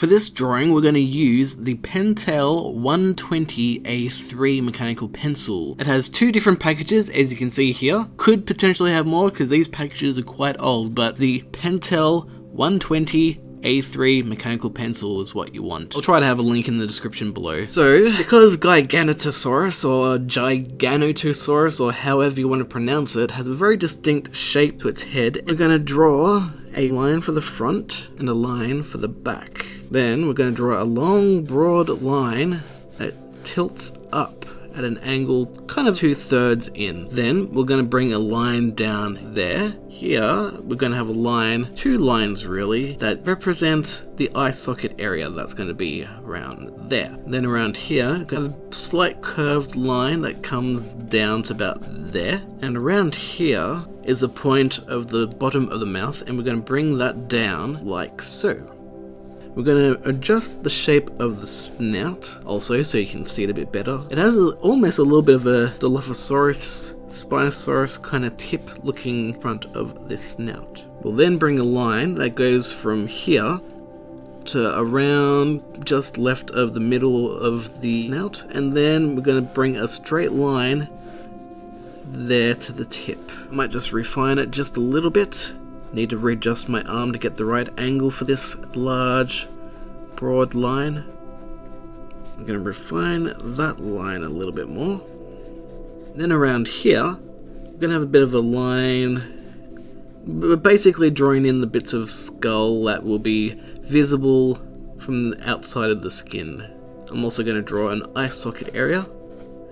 For this drawing, we're going to use the Pentel 120A3 mechanical pencil. It has two different packages, as you can see here. Could potentially have more because these packages are quite old, but the Pentel 120A3 mechanical pencil is what you want. I'll try to have a link in the description below. So, because Giganotosaurus or Giganotosaurus or however you want to pronounce it has a very distinct shape to its head, we're going to draw a line for the front and a line for the back. Then we're going to draw a long, broad line that tilts up at an angle kind of 2/3 in. Then we're going to bring a line down there. Here we're going to have a line, two lines really, that represent the eye socket area that's going to be around there. Then around here, we've got a slight curved line that comes down to about there. And around here is the point of the bottom of the mouth, and we're going to bring that down like so. We're going to adjust the shape of the snout also so you can see it a bit better. It has almost a little bit of a Dilophosaurus, Spinosaurus kind of tip looking front of this snout. We'll then bring a line that goes from here to around just left of the middle of the snout, and then we're going to bring a straight line there to the tip. I might just refine it just a little bit. Need to readjust my arm to get the right angle for this large, broad line. I'm going to refine that line a little bit more. Then around here, I'm going to have a bit of a line. We're basically drawing in the bits of skull that will be visible from the outside of the skin. I'm also going to draw an eye socket area,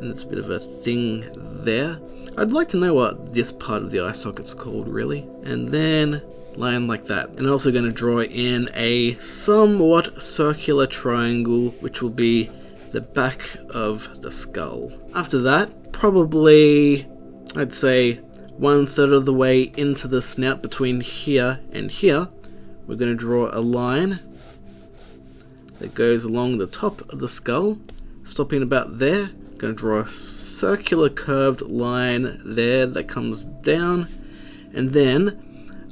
and there's a bit of a thing there. I'd like to know what this part of the eye socket's called, really. And then line like that. And I'm also going to draw in a somewhat circular triangle, which will be the back of the skull. After that, probably, I'd say 1/3 of the way into the snout between here and here, we're going to draw a line that goes along the top of the skull, stopping about there. Going to draw a circular curved line there that comes down, and then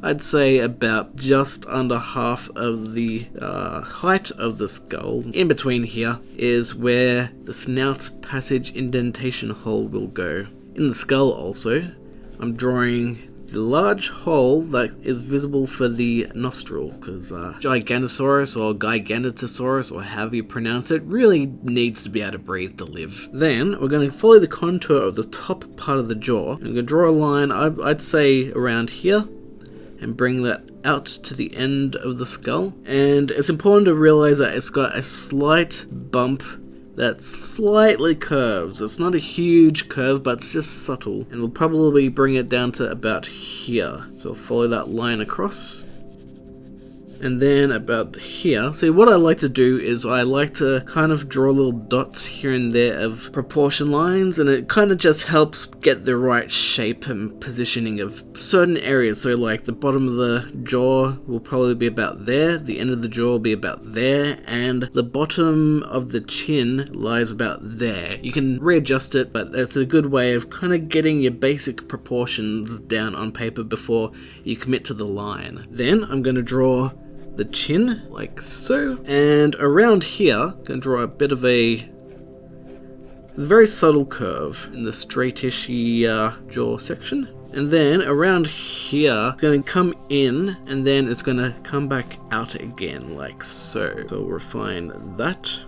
I'd say about just under half of the height of the skull. In between here is where the snout passage indentation hole will go. In the skull also, I'm drawing the large hole that is visible for the nostril, because Giganotosaurus or Giganotosaurus or however you pronounce it really needs to be able to breathe to live. Then we're going to follow the contour of the top part of the jaw. I'm going to draw a line, I'd say around here, and bring that out to the end of the skull. And it's important to realize that it's got a slight bump that slightly curves. It's not a huge curve, but it's just subtle. And we'll probably bring it down to about here. So I'll follow that line across. And then about here. See, what I like to do is I like to kind of draw little dots here and there of proportion lines, and it kind of just helps get the right shape and positioning of certain areas. So like the bottom of the jaw will probably be about there, the end of the jaw will be about there, and the bottom of the chin lies about there. You can readjust it, but it's a good way of kind of getting your basic proportions down on paper before you commit to the line. Then I'm going to draw the chin like so, and around here I'm going to draw a bit of a very subtle curve in the straightish jaw section, and then around here it's going to come in and then it's going to come back out again like so. So we'll refine that.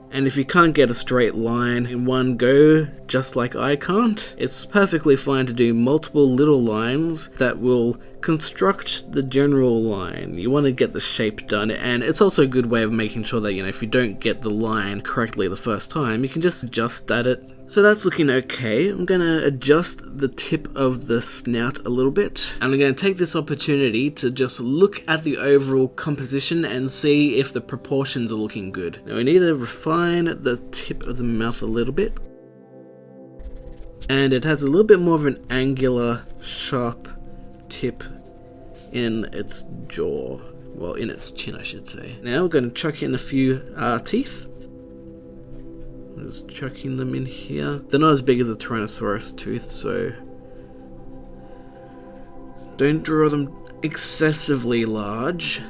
And if you can't get a straight line in one go, just like I can't, it's perfectly fine to do multiple little lines that will construct the general line. You want to get the shape done, and it's also a good way of making sure that, if you don't get the line correctly the first time, you can just adjust at it. So that's looking okay. I'm going to adjust the tip of the snout a little bit, and I'm going to take this opportunity to just look at the overall composition and see if the proportions are looking good. Now we need to refine the tip of the mouth a little bit, and it has a little bit more of an angular, sharp tip in its jaw. Well, in its chin, I should say. Now we're going to chuck in a few teeth. Just chucking them in here. They're not as big as a Tyrannosaurus tooth, so don't draw them excessively large.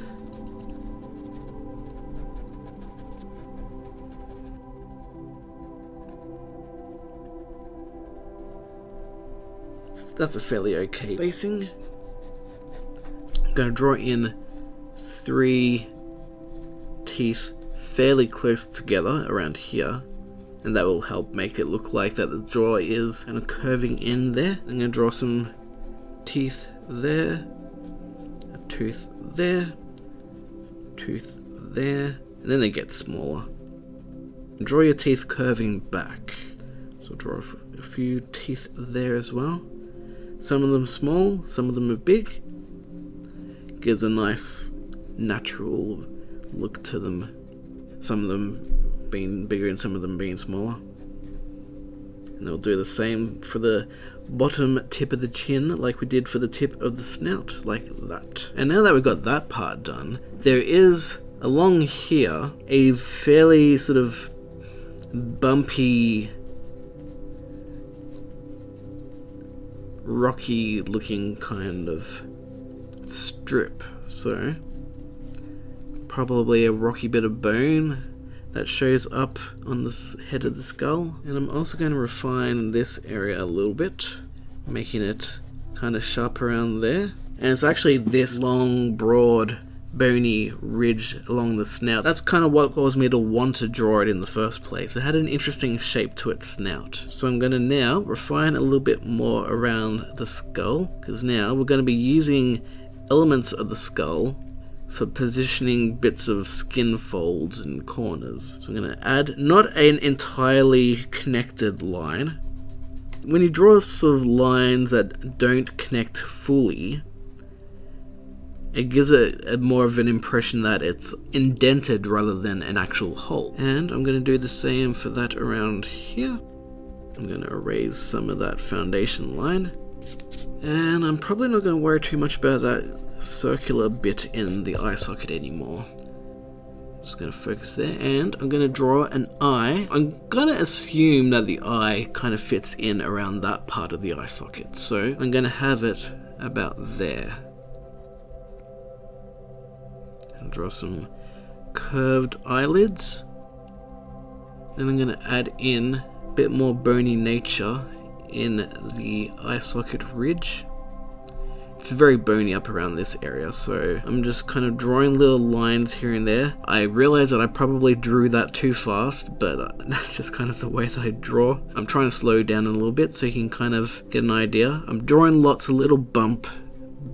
that's a fairly okay spacing. I'm going to draw in 3 teeth fairly close together around here, and that will help make it look like that the jaw is kind of curving in there. I'm going to draw some teeth there, a tooth there, tooth there, and then they get smaller. Draw your teeth curving back. So draw a few teeth there as well. Some of them small, some of them are big. Gives a nice natural look to them. Some of them being bigger and some of them being smaller. And we'll do the same for the bottom tip of the chin like we did for the tip of the snout, like that. And now that we've got that part done, there is along here a fairly sort of bumpy, rocky looking kind of strip. So probably a rocky bit of bone that shows up on the head of the skull. And I'm also going to refine this area a little bit, making it kind of sharp around there. And it's actually this long, broad, bony ridge along the snout. That's kind of what caused me to want to draw it in the first place. It had an interesting shape to its snout. So I'm going to now refine a little bit more around the skull, because now we're going to be using elements of the skull for positioning bits of skin folds and corners. So I'm going to add not an entirely connected line. When you draw sort of lines that don't connect fully, it gives it a more of an impression that it's indented rather than an actual hole. And I'm going to do the same for that around here. I'm going to erase some of that foundation line. And I'm probably not going to worry too much about that circular bit in the eye socket anymore. Just going to focus there, and I'm going to draw an eye. I'm going to assume that the eye kind of fits in around that part of the eye socket. So I'm going to have it about there. And draw some curved eyelids. Then I'm going to add in a bit more bony nature in the eye socket ridge. It's very bony up around this area, so I'm just kind of drawing little lines here and there. I realize that I probably drew that too fast, but that's just kind of the way that I draw. I'm trying to slow down a little bit so you can kind of get an idea. I'm drawing lots of little bump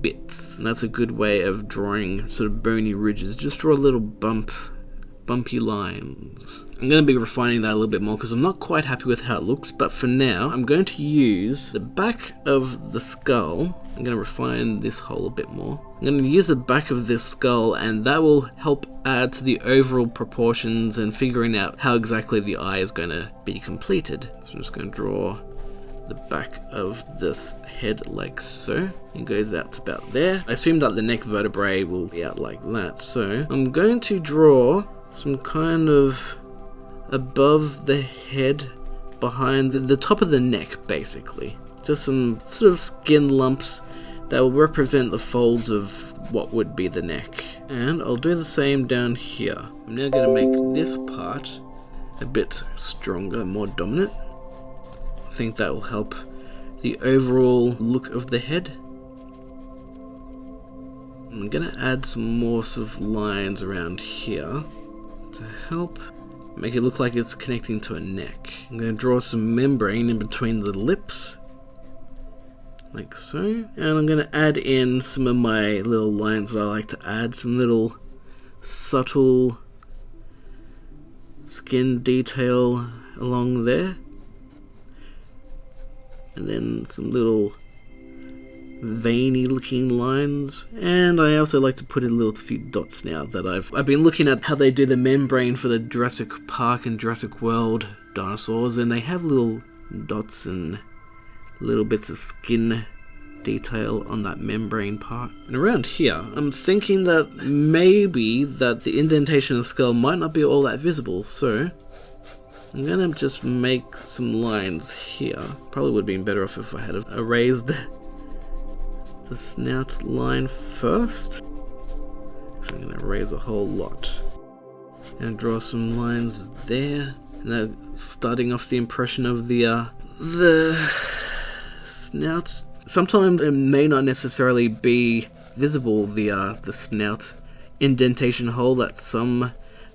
bits, and that's a good way of drawing sort of bony ridges. Just draw little bumpy lines. I'm going to be refining that a little bit more because I'm not quite happy with how it looks, but for now I'm going to use the back of the skull. I'm going to refine this hole a bit more. I'm going to use the back of this skull, and that will help add to the overall proportions and figuring out how exactly the eye is going to be completed. So I'm just going to draw the back of this head like so. It goes out to about there. I assume that the neck vertebrae will be out like that. So I'm going to draw some kind of above the head, behind the top of the neck basically. Just some sort of skin lumps that will represent the folds of what would be the neck. And I'll do the same down here. I'm now going to make this part a bit stronger, more dominant. I think that will help the overall look of the head. I'm going to add some more sort of lines around here to help make it look like it's connecting to a neck. I'm going to draw some membrane in between the lips, like so. And I'm going to add in some of my little lines that I like to add, some little subtle skin detail along there. And then some little veiny looking lines, and I also like to put in a little few dots now that I've been looking at how they do the membrane for the Jurassic Park and Jurassic World dinosaurs, and they have little dots and little bits of skin detail on that membrane part. And around here I'm thinking that maybe that the indentation of the skull might not be all that visible, so I'm gonna just make some lines here. Probably would have been better off if I had erased the snout line first. I'm gonna erase a whole lot. And draw some lines there. And then starting off the impression of the snout Sometimes it may not necessarily be visible, the snout indentation hole that some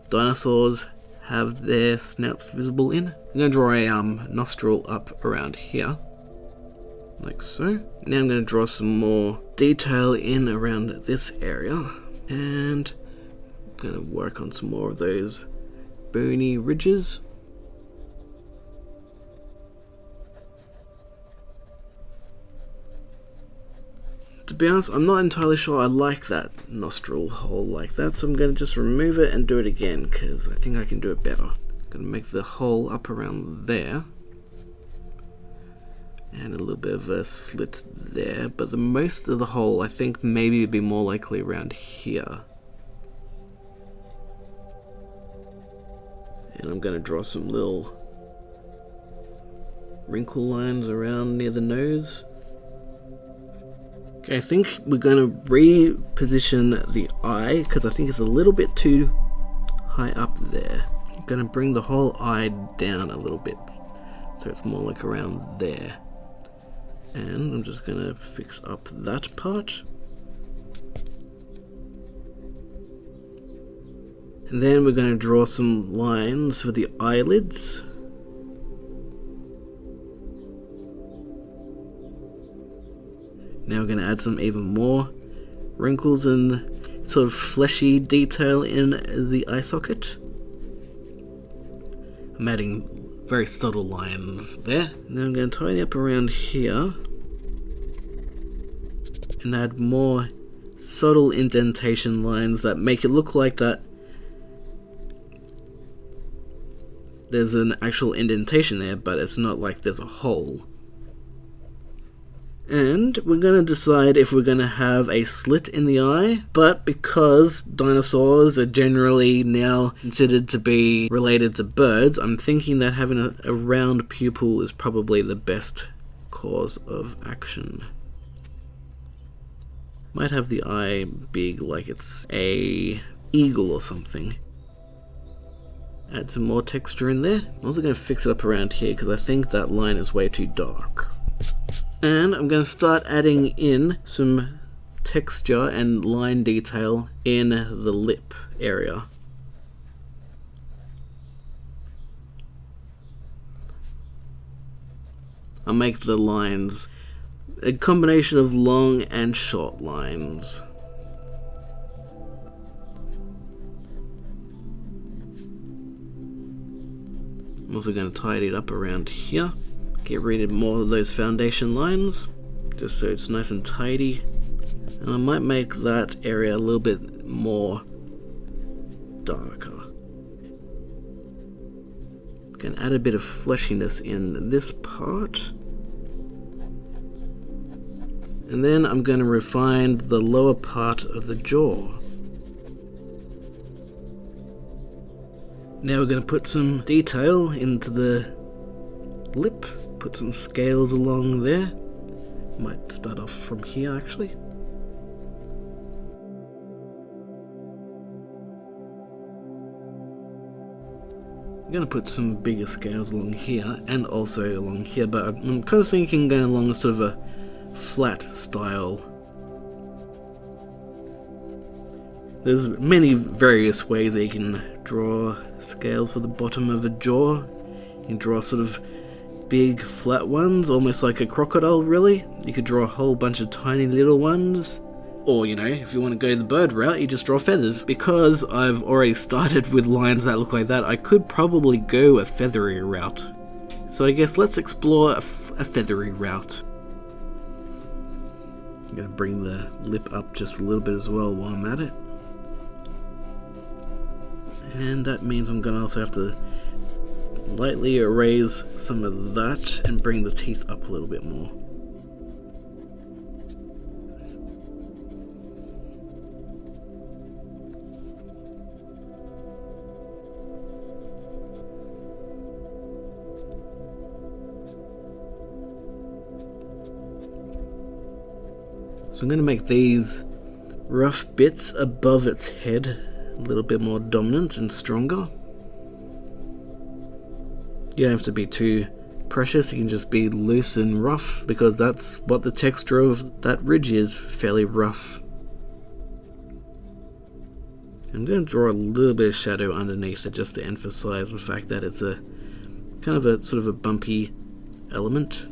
dinosaurs have their snouts visible in. I'm going to draw a nostril up around here, like so. Now I'm going to draw some more detail in around this area, and I'm going to work on some more of those bony ridges. To be honest, I'm not entirely sure I like that nostril hole like that, so I'm going to just remove it and do it again, because I think I can do it better. I'm going to make the hole up around there, and a little bit of a slit there, but the most of the hole I think maybe would be more likely around here. And I'm going to draw some little wrinkle lines around near the nose. Okay, I think we're going to reposition the eye, because I think it's a little bit too high up there. I'm going to bring the whole eye down a little bit, so it's more like around there. And I'm just going to fix up that part. And then we're going to draw some lines for the eyelids. Now we're going to add some even more wrinkles and sort of fleshy detail in the eye socket. I'm adding very subtle lines there. Now I'm going to tidy up around here and add more subtle indentation lines that make it look like that there's an actual indentation there, but it's not like there's a hole. And we're going to decide if we're going to have a slit in the eye, but because dinosaurs are generally now considered to be related to birds, I'm thinking that having a round pupil is probably the best course of action. Might have the eye big like it's a eagle or something. Add some more texture in there. I'm also going to fix it up around here because I think that line is way too dark. And I'm going to start adding in some texture and line detail in the lip area. I'll make the lines a combination of long and short lines. I'm also going to tidy it up around here. Get rid of more of those foundation lines, just so it's nice and tidy. And I might make that area a little bit more darker. Can add a bit of fleshiness in this part. And then I'm going to refine the lower part of the jaw. Now we're going to put some detail into the lip. Put some scales along there. Might start off from here actually. I'm going to put some bigger scales along here and also along here, but I'm kind of thinking going along sort of a flat style. There's many various ways that you can draw scales for the bottom of a jaw. You can draw sort of big flat ones, almost like a crocodile really. You could draw a whole bunch of tiny little ones. Or, you know, if you want to go the bird route, you just draw feathers. Because I've already started with lines that look like that, I could probably go a feathery route. So I guess let's explore a feathery route. I'm going to bring the lip up just a little bit as well while I'm at it. And that means I'm going to also have to lightly erase some of that and bring the teeth up a little bit more. So I'm going to make these rough bits above its head a little bit more dominant and stronger. You don't have to be too precious, you can just be loose and rough, because that's what the texture of that ridge is, fairly rough. I'm going to draw a little bit of shadow underneath it just to emphasize the fact that it's a kind of a sort of a bumpy element.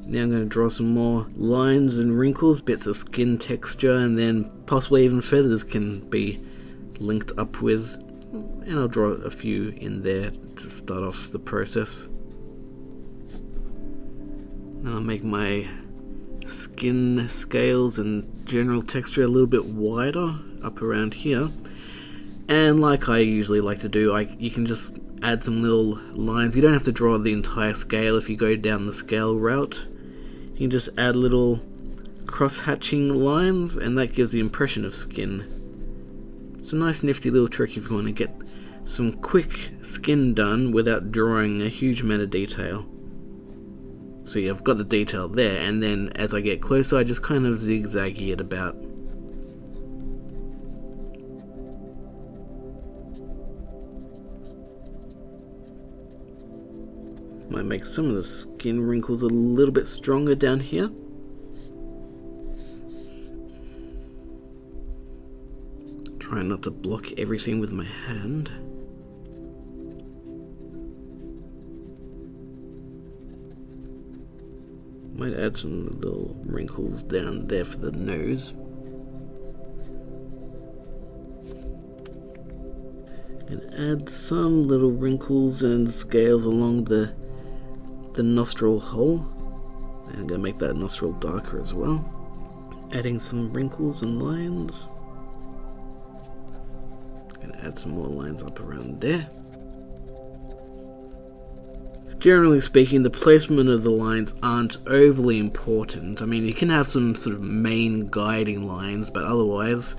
Now I'm going to draw some more lines and wrinkles, bits of skin texture, and then possibly even feathers can be linked up with. And I'll draw a few in there to start off the process. And I'll make my skin scales and general texture a little bit wider up around here. And like I usually like to do, you can just add some little lines. You don't have to draw the entire scale if you go down the scale route. You can just add little cross-hatching lines, and that gives the impression of skin. It's a nice nifty little trick if you want to get some quick skin done without drawing a huge amount of detail. So yeah, I've got the detail there, and then as I get closer I just kind of zigzag it about. Might make some of the skin wrinkles a little bit stronger down here. Try not to block everything with my hand. Might add some little wrinkles down there for the nose. And add some little wrinkles and scales along the nostril hole. And I'm going to make that nostril darker as well. Adding some wrinkles and lines. Going to add some more lines up around there. Generally speaking, the placement of the lines aren't overly important. I mean, you can have some sort of main guiding lines, but otherwise,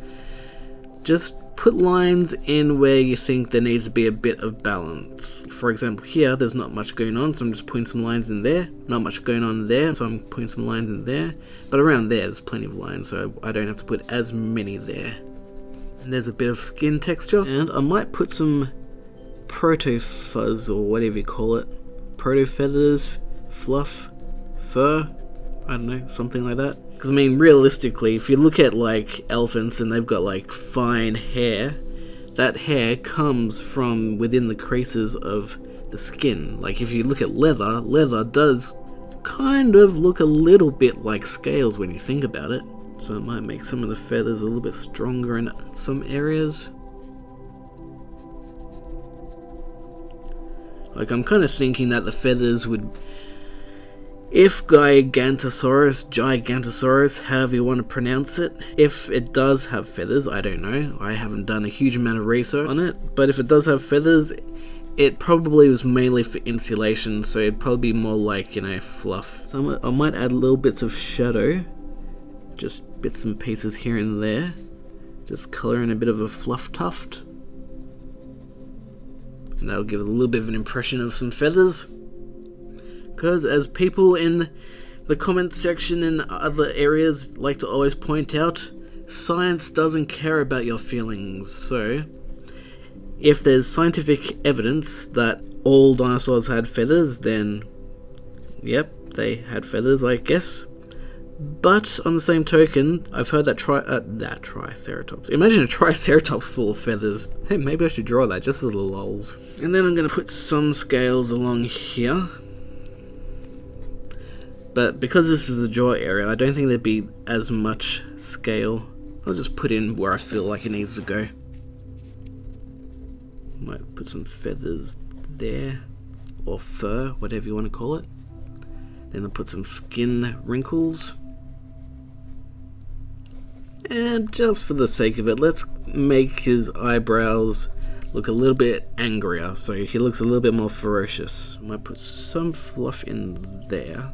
just put lines in where you think there needs to be a bit of balance. For example, here, there's not much going on, so I'm just putting some lines in there. Not much going on there, so I'm putting some lines in there. But around there's plenty of lines, so I don't have to put as many there. And there's a bit of skin texture, and I might put some protofuzz, or whatever you call it. Protofeathers, fluff, fur, I don't know, something like that. Because I mean, realistically, if you look at like elephants and they've got like fine hair, that hair comes from within the creases of the skin. Like if you look at leather, leather does kind of look a little bit like scales when you think about it. So it might make some of the feathers a little bit stronger in some areas. Like I'm kind of thinking that the feathers would, if Giganotosaurus, however you want to pronounce it, if it does have feathers, I don't know, I haven't done a huge amount of research on it, but if it does have feathers, it probably was mainly for insulation, so it'd probably be more like, you know, fluff. So I might add little bits of shadow, just bits and pieces here and there, just colour in a bit of a fluff tuft. And that'll give it a little bit of an impression of some feathers. Because as people in the comment section and other areas like to always point out, science doesn't care about your feelings. So if there's scientific evidence that all dinosaurs had feathers, then yep, they had feathers, I guess. But on the same token, I've heard that Triceratops. Imagine a Triceratops full of feathers. Hey, maybe I should draw that just for the lols. And then I'm going to put some scales along here. But because this is a jaw area, I don't think there'd be as much scale. I'll just put in where I feel like it needs to go. Might put some feathers there, or fur, whatever you want to call it. Then I'll put some skin wrinkles. And just for the sake of it, let's make his eyebrows look a little bit angrier, so he looks a little bit more ferocious. I might put some fluff in there.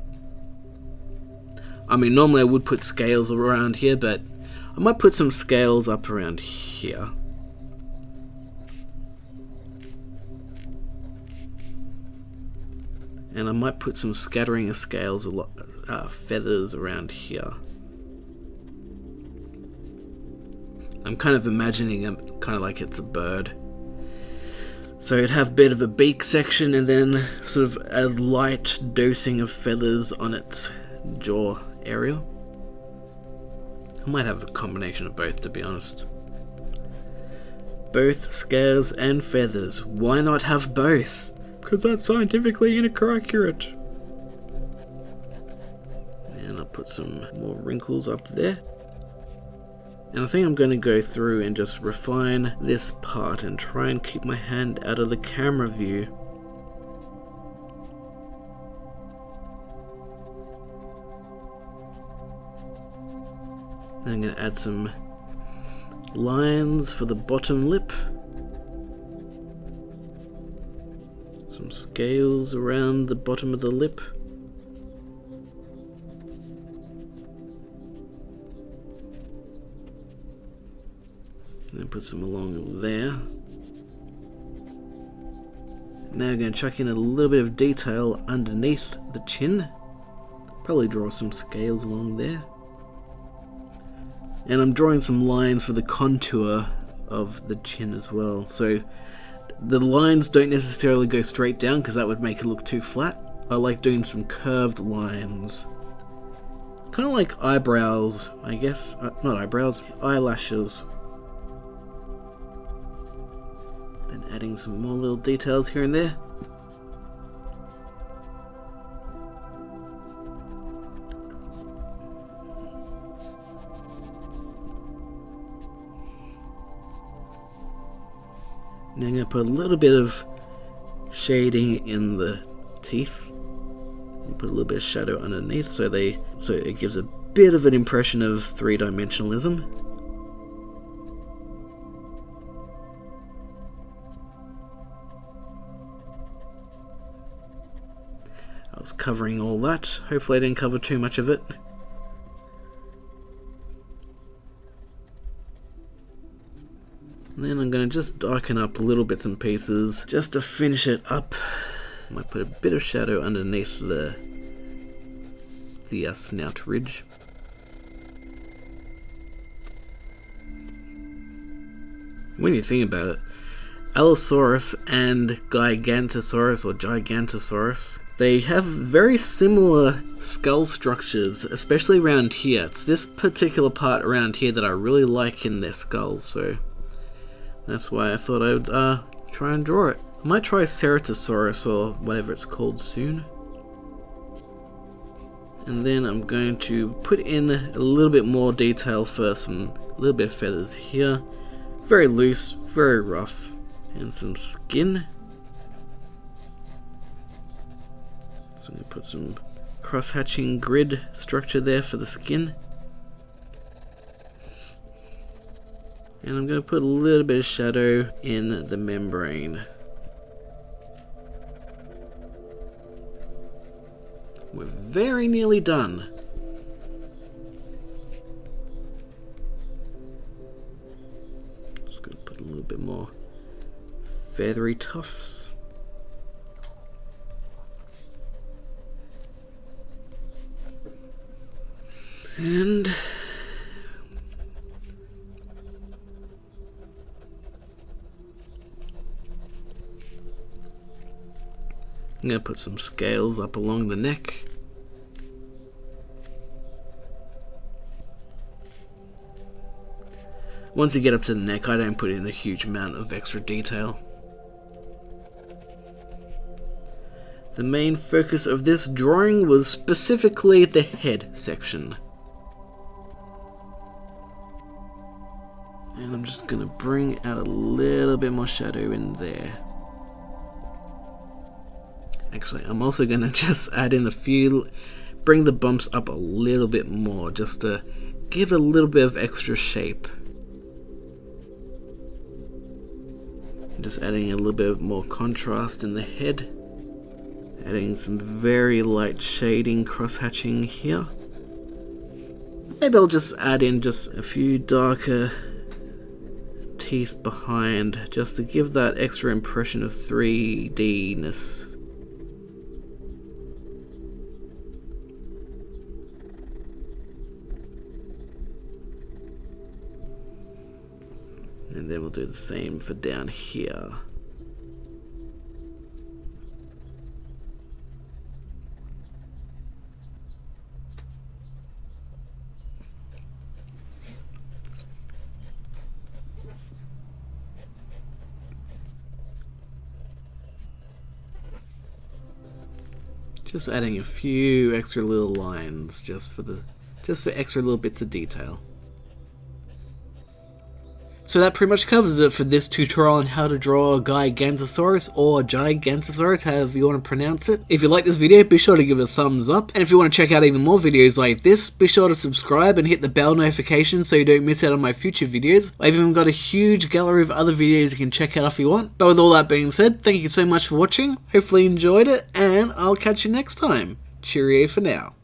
I mean, normally I would put scales around here, but I might put some scales up around here. And I might put some scattering of scales, feathers around here. I'm kind of imagining it kind of like it's a bird. So it'd have a bit of a beak section and then sort of a light dosing of feathers on its jaw area. I might have a combination of both, to be honest. Both scales and feathers. Why not have both? Because that's scientifically inaccurate. And I'll put some more wrinkles up there. And I think I'm going to go through and just refine this part and try and keep my hand out of the camera view. And I'm going to add some lines for the bottom lip. Some scales around the bottom of the lip. And then put some along there. Now I'm going to chuck in a little bit of detail underneath the chin. Probably draw some scales along there. And I'm drawing some lines for the contour of the chin as well. So the lines don't necessarily go straight down because that would make it look too flat. I like doing some curved lines. Kind of like eyebrows, I guess. Not eyebrows, eyelashes. Then adding some more little details here and there. Now I'm going to put a little bit of shading in the teeth. And put a little bit of shadow underneath so it gives a bit of an impression of three-dimensionalism. I was covering all that. Hopefully I didn't cover too much of it. And then I'm going to just darken up little bits and pieces just to finish it up. I might put a bit of shadow underneath the snout ridge. When you think about it, Allosaurus and Giganotosaurus, they have very similar skull structures, especially around here. It's this particular part around here that I really like in their skull, so that's why I thought I would try and draw it. I might try Ceratosaurus or whatever it's called soon. And then I'm going to put in a little bit more detail for a little bit of feathers here. Very loose, very rough. And some skin. So I'm going to put some cross-hatching grid structure there for the skin. And I'm going to put a little bit of shadow in the membrane. We're very nearly done. Just going to put a little bit more feathery tufts. And I'm going to put some scales up along the neck. Once you get up to the neck, I don't put in a huge amount of extra detail. The main focus of this drawing was specifically the head section. And I'm just going to bring out a little bit more shadow in there. Actually, I'm also going to just add in bring the bumps up a little bit more, just to give a little bit of extra shape. Just adding a little bit more contrast in the head. Adding some very light shading, cross-hatching here. Maybe I'll just add in just a few darker teeth behind, just to give that extra impression of 3D-ness. And then we'll do the same for down here. Just adding a few extra little lines just for extra little bits of detail. So that pretty much covers it for this tutorial on how to draw a Giganotosaurus, or Gigantosaurus, however you want to pronounce it. If you like this video, be sure to give it a thumbs up, and if you want to check out even more videos like this, be sure to subscribe and hit the bell notification so you don't miss out on my future videos. I've even got a huge gallery of other videos you can check out if you want. But with all that being said, thank you so much for watching, hopefully you enjoyed it, and I'll catch you next time. Cheerio for now.